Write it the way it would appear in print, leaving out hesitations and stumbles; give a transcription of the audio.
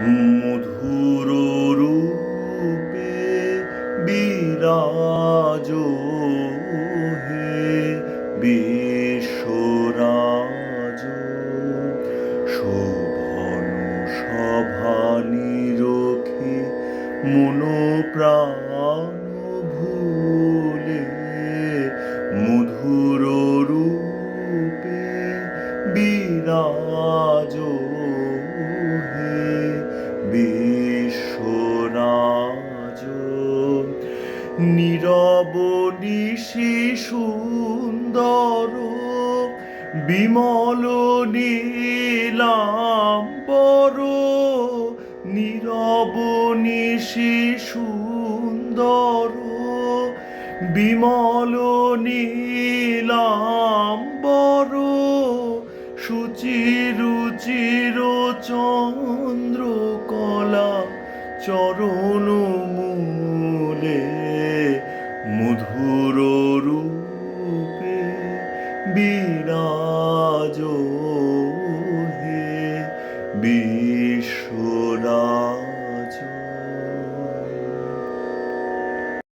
মধুর রূপে বিরাজ হে বিশ্বরাজ। শোভন সভা নিরখে মন প্রাণ ভুলে, মধুর রূপে বিরাজ হে বিশ্বরাজ। নীরব নিশি সুন্দর বিমল নীলাম্বর, নীরব নিশি সুন্দর বিমল নীলাম্বর, সুচিরুচির চন্দ্রকলা চরণ মূলে, মধুর রূপে বিরাজ হে বিশ্বরাজ।